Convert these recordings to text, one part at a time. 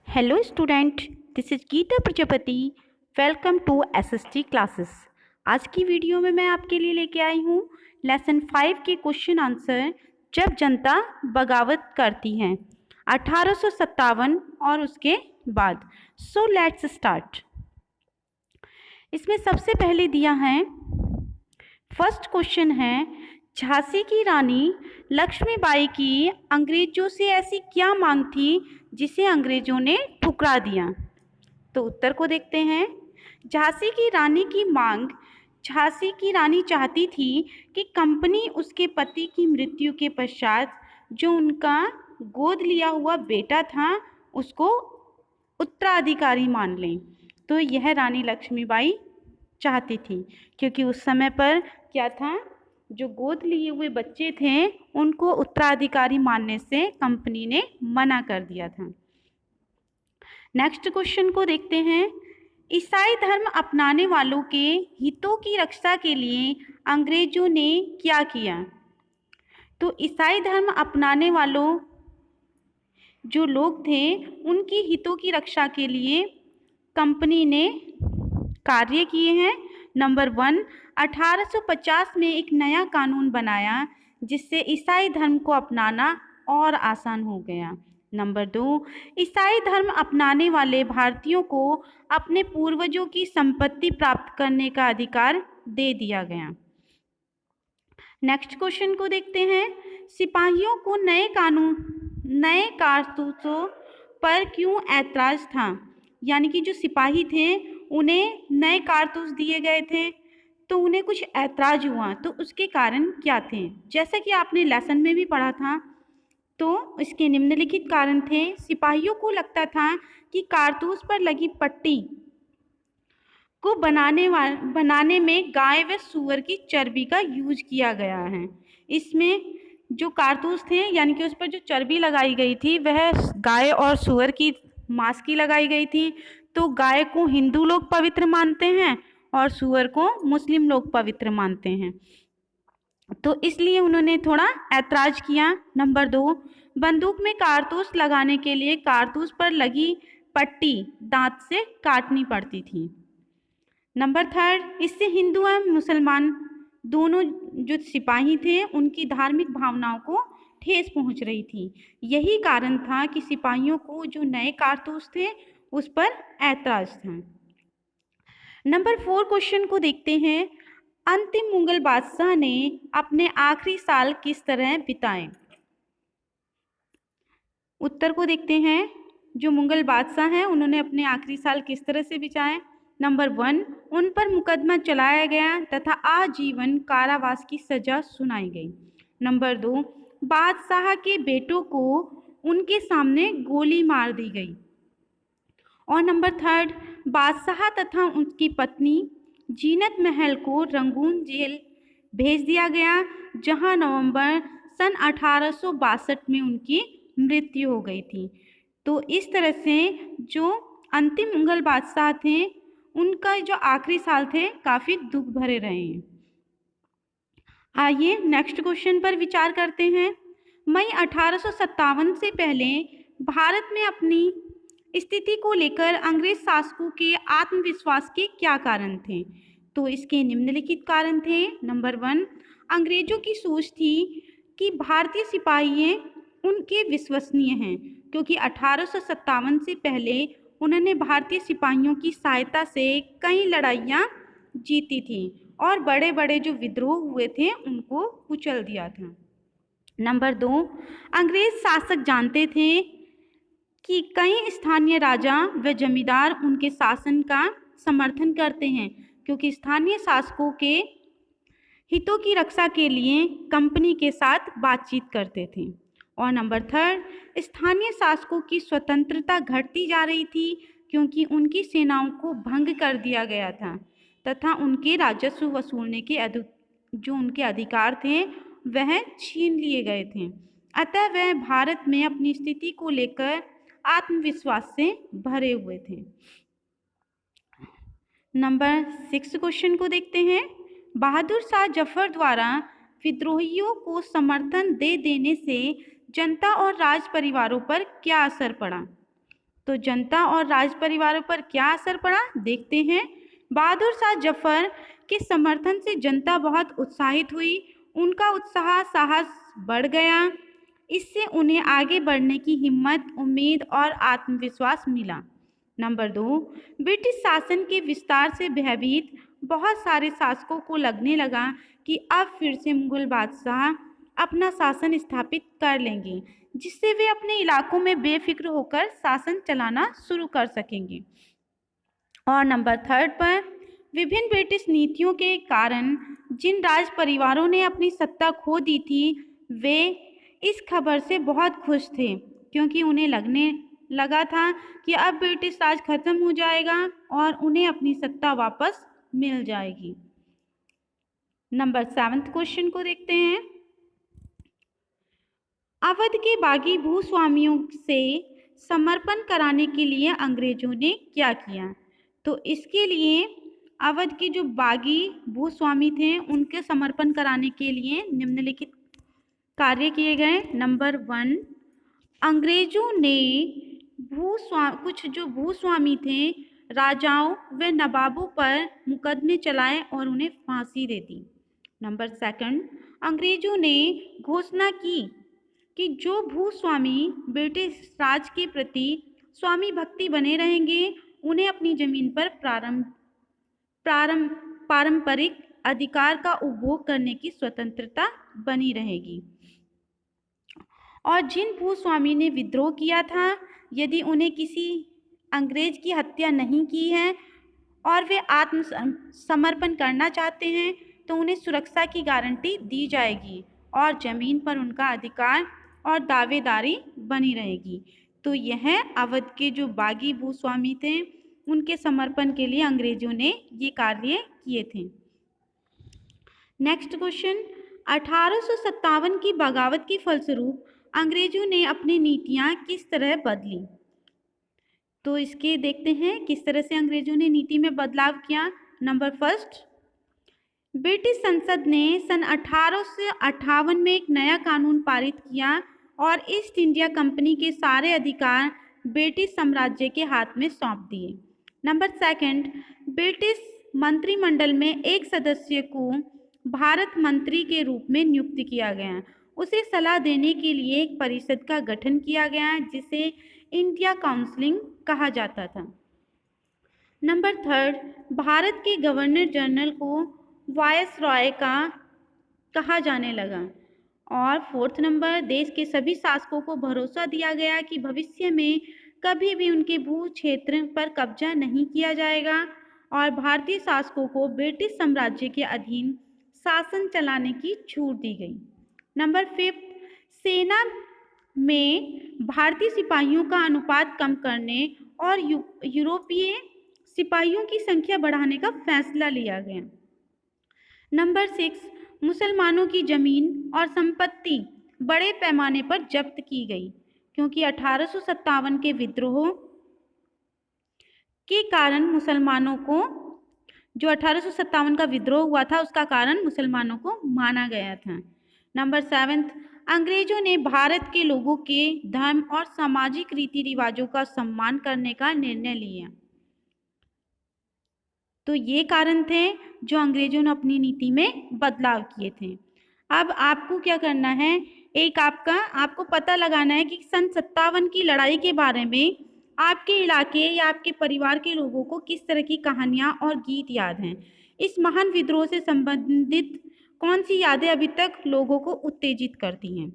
Hello student, this is Geeta Prajapati. Welcome to SST classes. आज की video में मैं आपके लिए लेके आई हूँ लेसन 5 के क्वेश्चन आंसर जब जनता बगावत करती है 1857 और उसके बाद। So let's start. इसमें सबसे पहले दिया है, फर्स्ट क्वेश्चन है, झांसी की रानी लक्ष्मीबाई की अंग्रेजों से ऐसी क्या मांग थी जिसे अंग्रेजों ने ठुकरा दिया। तो उत्तर को देखते हैं। झांसी की रानी की मांग, झांसी की रानी चाहती थी कि कंपनी उसके पति की मृत्यु के पश्चात जो उनका गोद लिया हुआ बेटा था उसको उत्तराधिकारी मान लें। तो यह रानी लक्ष्मीबाई चाहती थी, क्योंकि उस समय पर क्या था, जो गोद लिए हुए बच्चे थे उनको उत्तराधिकारी मानने से कंपनी ने मना कर दिया था। नेक्स्ट क्वेश्चन को देखते हैं। ईसाई धर्म अपनाने वालों के हितों की रक्षा के लिए अंग्रेजों ने क्या किया। तो ईसाई धर्म अपनाने वालों जो लोग थे उनकी हितों की रक्षा के लिए कंपनी ने कार्य किए हैं। नंबर 1, 1850 में एक नया कानून बनाया जिससे ईसाई धर्म को अपनाना और आसान हो गया। नंबर 2, ईसाई धर्म अपनाने वाले भारतीयों को अपने पूर्वजों की संपत्ति प्राप्त करने का अधिकार दे दिया गया। नेक्स्ट क्वेश्चन को देखते हैं। सिपाहियों को नए कारतूसों पर क्यों ऐतराज था। यानी कि जो सिपाही थे उन्हें नए कारतूस दिए गए थे तो उन्हें कुछ ऐतराज हुआ, तो उसके कारण क्या थे। जैसा कि आपने लेसन में भी पढ़ा था, तो इसके निम्नलिखित कारण थे। सिपाहियों को लगता था कि कारतूस पर लगी पट्टी को बनाने में गाय व सूअर की चर्बी का यूज किया गया है। इसमें जो कारतूस थे यानी कि उस पर जो चर्बी लगाई गई थी वह गाय और सूअर की मांस की लगाई गई थी। तो गाय को हिंदू लोग पवित्र मानते हैं और सूअर को मुस्लिम लोग पवित्र मानते हैं, तो इसलिए उन्होंने थोड़ा ऐतराज किया। नंबर 2, बंदूक में कारतूस लगाने के लिए कारतूस पर लगी पट्टी दांत से काटनी पड़ती थी। नंबर 3, इससे हिंदू एवं मुसलमान दोनों जो सिपाही थे उनकी धार्मिक भावनाओं को ठेस पहुंच रही थी। यही कारण था कि सिपाहियों को जो नए कारतूस थे उस पर ऐतराज था। नंबर 4 क्वेश्चन को देखते हैं। अंतिम मुगल बादशाह ने अपने आखिरी साल किस तरह बिताए। उत्तर को देखते हैं। जो मुगल बादशाह हैं उन्होंने अपने आखिरी साल किस तरह से बिताए। नंबर 1, उन पर मुकदमा चलाया गया तथा आजीवन कारावास की सजा सुनाई गई। नंबर 2, बादशाह के बेटों को उनके सामने गोली मार दी गई। और नंबर 3, बादशाह तथा उनकी पत्नी जीनत महल को रंगून जेल भेज दिया गया, जहां नवंबर सन 1862 में उनकी मृत्यु हो गई थी। तो इस तरह से जो अंतिम मुगल बादशाह थे उनका जो आखिरी साल थे काफ़ी दुख भरे रहे हैं। आइए नेक्स्ट क्वेश्चन पर विचार करते हैं। मई 1857 से पहले भारत में अपनी स्थिति को लेकर अंग्रेज शासकों के आत्मविश्वास के क्या कारण थे। तो इसके निम्नलिखित कारण थे। नंबर 1, अंग्रेजों की सोच थी कि भारतीय सिपाही उनके विश्वसनीय हैं, क्योंकि 1857 से पहले उन्होंने भारतीय सिपाहियों की सहायता से कई लड़ाइयाँ जीती थी और बड़े बड़े जो विद्रोह हुए थे उनको कुचल दिया था। नंबर 2, अंग्रेज शासक जानते थे कि कई स्थानीय राजा व जमींदार उनके शासन का समर्थन करते हैं, क्योंकि स्थानीय शासकों के हितों की रक्षा के लिए कंपनी के साथ बातचीत करते थे। और नंबर 3, स्थानीय शासकों की स्वतंत्रता घटती जा रही थी, क्योंकि उनकी सेनाओं को भंग कर दिया गया था तथा उनके राजस्व वसूलने के जो उनके अधिकार थे वह छीन लिए गए थे। अतः वह भारत में अपनी स्थिति को लेकर आत्मविश्वास से भरे हुए थे। नंबर 6 क्वेश्चन को देखते हैं। बहादुर शाह जफर द्वारा विद्रोहियों को समर्थन दे देने से जनता और राज परिवारों पर क्या असर पड़ा? तो जनता और राज परिवारों पर क्या असर पड़ा देखते हैं। बहादुर शाह जफर के समर्थन से जनता बहुत उत्साहित हुई। उनका उत्साह साहस बढ़ गया। इससे उन्हें आगे बढ़ने की हिम्मत, उम्मीद और आत्मविश्वास मिला। नंबर 2, ब्रिटिश शासन के विस्तार से भयभीत बहुत सारे शासकों को लगने लगा कि अब फिर से मुगल बादशाह अपना शासन स्थापित कर लेंगे, जिससे वे अपने इलाकों में बेफिक्र होकर शासन चलाना शुरू कर सकेंगे। और नंबर 3 पर विभिन्न ब्रिटिश नीतियों के कारण जिन राज परिवारों ने अपनी सत्ता खो दी थी, वे इस खबर से बहुत खुश थे, क्योंकि उन्हें लगने लगा था कि अब ब्रिटिश राज खत्म हो जाएगा और उन्हें अपनी सत्ता वापस मिल जाएगी। नंबर 7 क्वेश्चन को देखते हैं। अवध के बागी भूस्वामियों से समर्पण कराने के लिए अंग्रेजों ने क्या किया? तो इसके लिए अवध के जो बागी भूस्वामी थे, उनके समर्पण कराने के लिए निम्नलिखित कार्य किए गए। नंबर 1, अंग्रेजों ने कुछ जो भूस्वामी थे, राजाओं व नवाबों पर मुकदमे चलाए और उन्हें फांसी दे दी। नंबर 2, अंग्रेजों ने घोषणा की कि जो भूस्वामी ब्रिटिश राज के प्रति स्वामी भक्ति बने रहेंगे, उन्हें अपनी जमीन पर पारंपरिक अधिकार का उपभोग करने की स्वतंत्रता बनी रहेगी। और जिन भूस्वामी ने विद्रोह किया था, यदि उन्हें किसी अंग्रेज की हत्या नहीं की है और वे आत्मसमर्पण करना चाहते हैं, तो उन्हें सुरक्षा की गारंटी दी जाएगी और जमीन पर उनका अधिकार और दावेदारी बनी रहेगी। तो यह अवध के जो बागी भूस्वामी थे, उनके समर्पण के लिए अंग्रेजों ने ये कार्य किए थे। नेक्स्ट क्वेश्चन, 1857 की बगावत के फलस्वरूप अंग्रेजों ने अपनी नीतियां किस तरह बदली? तो इसके देखते हैं किस तरह से अंग्रेजों ने नीति में बदलाव किया। नंबर 1, ब्रिटिश संसद ने सन 1858 में एक नया कानून पारित किया और ईस्ट इंडिया कंपनी के सारे अधिकार ब्रिटिश साम्राज्य के हाथ में सौंप दिए। नंबर 2, ब्रिटिश मंत्रिमंडल में एक सदस्य को भारत मंत्री के रूप में नियुक्त किया गया। उसे सलाह देने के लिए एक परिषद का गठन किया गया, जिसे इंडिया काउंसिल कहा जाता था। नंबर 3, भारत के गवर्नर जनरल को वायसरॉय का कहा जाने लगा। और 4th नंबर, देश के सभी शासकों को भरोसा दिया गया कि भविष्य में कभी भी उनके भू क्षेत्र पर कब्जा नहीं किया जाएगा और भारतीय शासकों को ब्रिटिश साम्राज्य के अधीन शासन चलाने की छूट दी गई। नंबर 5, सेना में भारतीय सिपाहियों का अनुपात कम करने और यूरोपीय सिपाहियों की संख्या बढ़ाने का फैसला लिया गया। नंबर 6, मुसलमानों की जमीन और संपत्ति बड़े पैमाने पर जब्त की गई, क्योंकि 1857 के विद्रोह के कारण मुसलमानों को, जो 1857 का विद्रोह हुआ था, उसका कारण मुसलमानों को माना गया था। नंबर 7, अंग्रेजों ने भारत के लोगों के धर्म और सामाजिक रीति रिवाजों का सम्मान करने का निर्णय लिया। तो ये कारण थे जो अंग्रेजों ने अपनी नीति में बदलाव किए थे। अब आपको क्या करना है, एक आपको पता लगाना है कि सन 57 की लड़ाई के बारे में आपके इलाके या आपके परिवार के लोगों को किस तरह की कहानियाँ और गीत याद हैं। इस महान विद्रोह से संबंधित कौन सी यादें अभी तक लोगों को उत्तेजित करती हैं।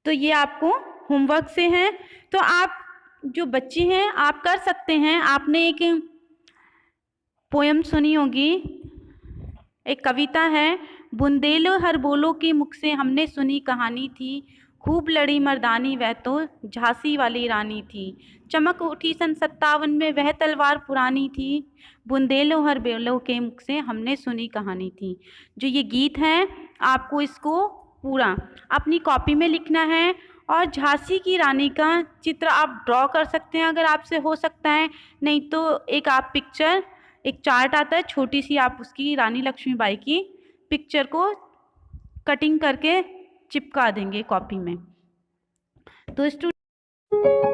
तो ये आपको होमवर्क से है। तो आप जो बच्चे हैं, आप कर सकते हैं। आपने एक पोयम सुनी होगी, एक कविता है, बुंदेलो हर बोलो के मुख से हमने सुनी कहानी थी, खूब लड़ी मर्दानी वह तो झांसी वाली रानी थी, चमक उठी सन 57 में वह तलवार पुरानी थी, बुंदेलो हर बोलो के मुख से हमने सुनी कहानी थी। जो ये गीत है, आपको इसको पूरा अपनी कॉपी में लिखना है और झांसी की रानी का चित्र आप ड्रॉ कर सकते हैं अगर आपसे हो सकता है, नहीं तो एक आप पिक्चर, एक चार्ट आता है छोटी सी, आप उसकी रानी लक्ष्मीबाई की पिक्चर को कटिंग करके चिपका देंगे कॉपी में। तो स्टूडेंट